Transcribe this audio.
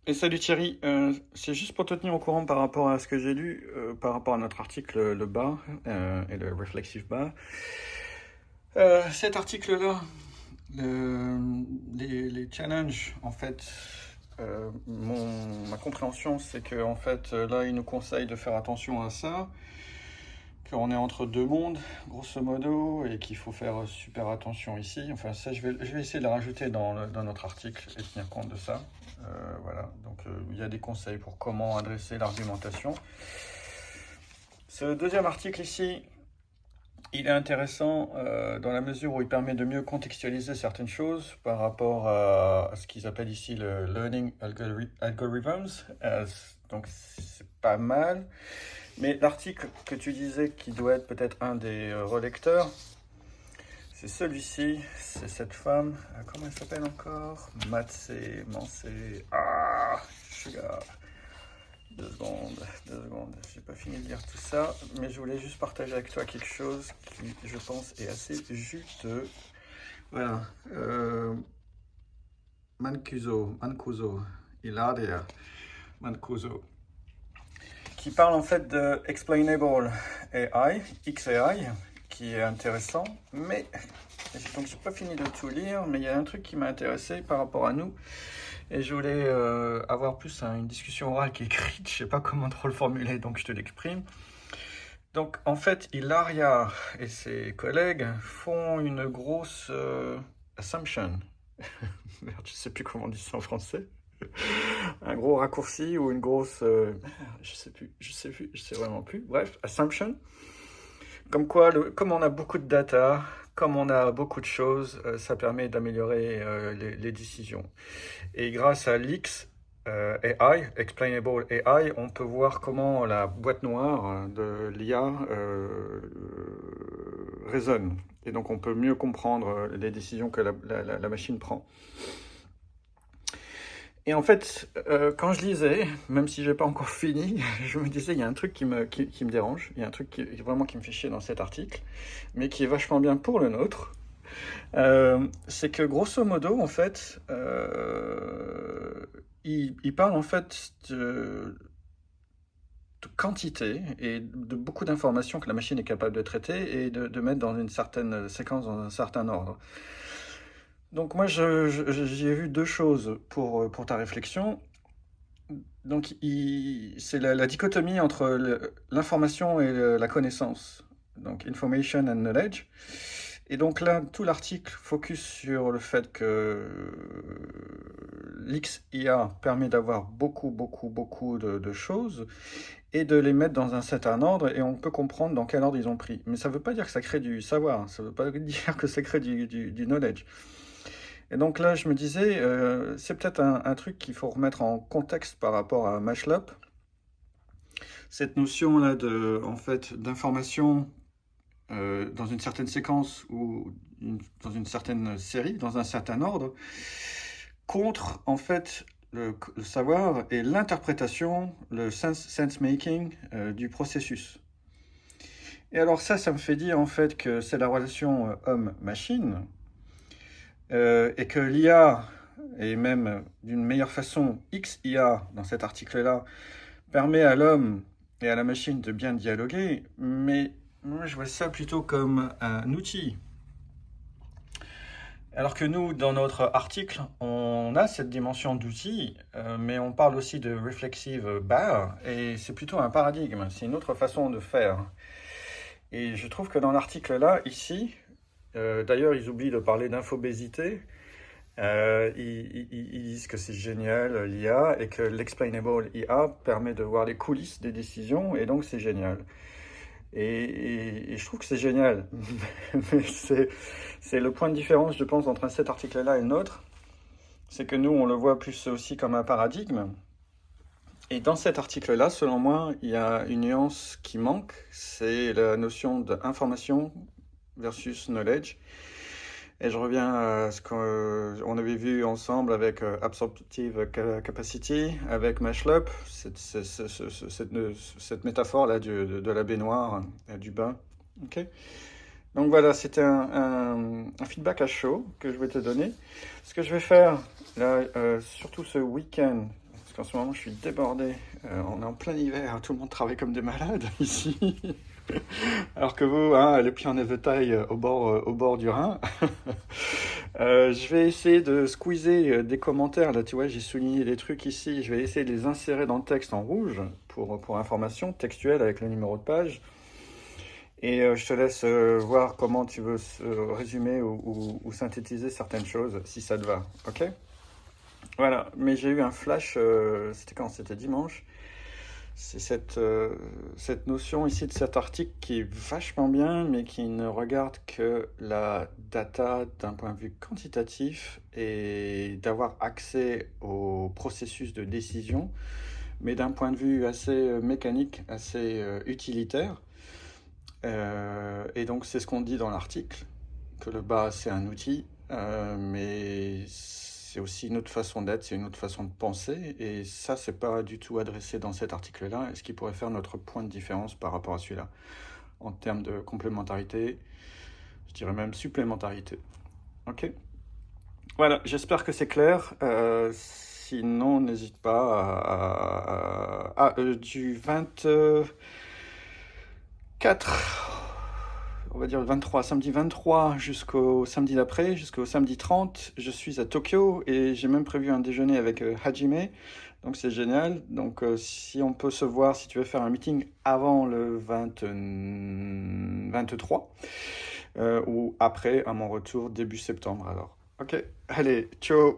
Et salut Thierry, c'est juste pour te tenir au courant par rapport à ce que j'ai lu, par rapport à notre article, le bar et le reflexive bar. Cet article-là, les challenges, en fait, ma compréhension, c'est que en fait, là, il nous conseille de faire attention à ça, qu'on est entre deux mondes, grosso modo, et qu'il faut faire super attention ici. Enfin, ça, je vais essayer de le rajouter dans notre article et tenir compte de ça. Voilà, donc il y a des conseils pour comment adresser l'argumentation. Ce deuxième article ici, il est intéressant dans la mesure où il permet de mieux contextualiser certaines choses par rapport à ce qu'ils appellent ici le Learning Algorithms. Donc c'est pas mal. Mais l'article que tu disais qui doit être peut-être un des relecteurs, c'est celui-ci, c'est cette femme, comment elle s'appelle encore? Mansé, Sugar. Deux secondes, deux secondes. J'ai pas fini de lire tout ça, mais je voulais juste partager avec toi quelque chose qui, je pense, est assez juteux. Voilà. Mancuso, Hilaria Mancuso, qui parle en fait de Explainable AI, XAI, qui est intéressant, mais donc j'ai pas fini de tout lire, mais il y a un truc qui m'a intéressé par rapport à nous. Et je voulais avoir plus une discussion orale qu'écrite, je sais pas comment trop le formuler, donc je te l'exprime. Donc en fait, Hilaria et ses collègues font une grosse assumption. Merde, je sais plus comment on dit ça en français. Un gros raccourci ou une grosse... je sais vraiment plus. Bref, assumption. Comme quoi, comme on a beaucoup de data, comme on a beaucoup de choses, ça permet d'améliorer les décisions. Et grâce à l'X AI, Explainable AI, on peut voir comment la boîte noire de l'IA résonne. Et donc on peut mieux comprendre les décisions que la machine prend. Et en fait, quand je lisais, même si j'ai pas encore fini, je me disais, il y a un truc qui me dérange, il y a un truc vraiment qui me fait chier dans cet article, mais qui est vachement bien pour le nôtre. C'est que grosso modo, en fait, il parle en fait de quantité et de beaucoup d'informations que la machine est capable de traiter et de mettre dans une certaine séquence, dans un certain ordre. Donc moi, j'ai vu deux choses pour ta réflexion. Donc c'est la dichotomie entre l'information et la connaissance. Donc information and knowledge. Et donc là, tout l'article focus sur le fait que l'XIA permet d'avoir beaucoup de choses et de les mettre dans un certain ordre et on peut comprendre dans quel ordre ils ont pris. Mais ça ne veut pas dire que ça crée du savoir, ça ne veut pas dire que ça crée du knowledge. Et donc là, je me disais, c'est peut-être un truc qu'il faut remettre en contexte par rapport à Mashlop. Cette notion-là en fait, d'information dans une certaine séquence ou dans une certaine série, dans un certain ordre, contre en fait le savoir et l'interprétation, le sense-making du processus. Et alors ça me fait dire en fait que c'est la relation homme-machine et que l'IA, et même d'une meilleure façon XIA dans cet article-là, permet à l'homme et à la machine de bien dialoguer, mais moi je vois ça plutôt comme un outil. Alors que nous, dans notre article, on a cette dimension d'outil, mais on parle aussi de reflexive bar, et c'est plutôt un paradigme, c'est une autre façon de faire. Et je trouve que dans l'article là, ici, d'ailleurs ils oublient de parler d'infobésité, ils disent que c'est génial l'IA et que l'explainable IA permet de voir les coulisses des décisions, et donc c'est génial. Et je trouve que c'est génial. Mais c'est le point de différence, je pense, entre cet article-là et le nôtre. C'est que nous, on le voit plus aussi comme un paradigme. Et dans cet article-là, selon moi, il y a une nuance qui manque. C'est la notion d'information versus knowledge. Et je reviens à ce qu'on avait vu ensemble avec Absorptive Capacity, avec Mashlop, cette métaphore-là de la baignoire, du bain. Ok. Donc voilà, c'était un feedback à chaud que je vais te donner. Ce que je vais faire, là, surtout ce week-end, parce qu'en ce moment je suis débordé. On est en plein hiver, tout le monde travaille comme des malades ici. Alors que vous, hein, les pieds en éventail au bord du Rhin. Je vais essayer de squeezer des commentaires. Là, tu vois, j'ai souligné des trucs ici. Je vais essayer de les insérer dans le texte en rouge pour information textuelle avec le numéro de page. Et je te laisse voir comment tu veux résumer ou synthétiser certaines choses, si ça te va. Ok? Voilà. Mais j'ai eu un flash, c'était quand? C'était dimanche. C'est cette notion ici de cet article qui est vachement bien, mais qui ne regarde que la data d'un point de vue quantitatif et d'avoir accès au processus de décision, mais d'un point de vue assez mécanique, assez utilitaire. Et donc c'est ce qu'on dit dans l'article, que le bas c'est un outil, mais c'est aussi une autre façon d'être, c'est une autre façon de penser, et ça c'est pas du tout adressé dans cet article-là, et ce qui pourrait faire notre point de différence par rapport à celui-là, en termes de complémentarité, je dirais même supplémentarité. Ok? Voilà, j'espère que c'est clair. Sinon, n'hésite pas du 24, on va dire le 23, samedi 23 jusqu'au samedi d'après, jusqu'au samedi 30, je suis à Tokyo et j'ai même prévu un déjeuner avec Hajime. Donc c'est génial. Donc si on peut se voir, si tu veux faire un meeting avant le 23 ou après à mon retour début septembre alors. Ok, allez, ciao.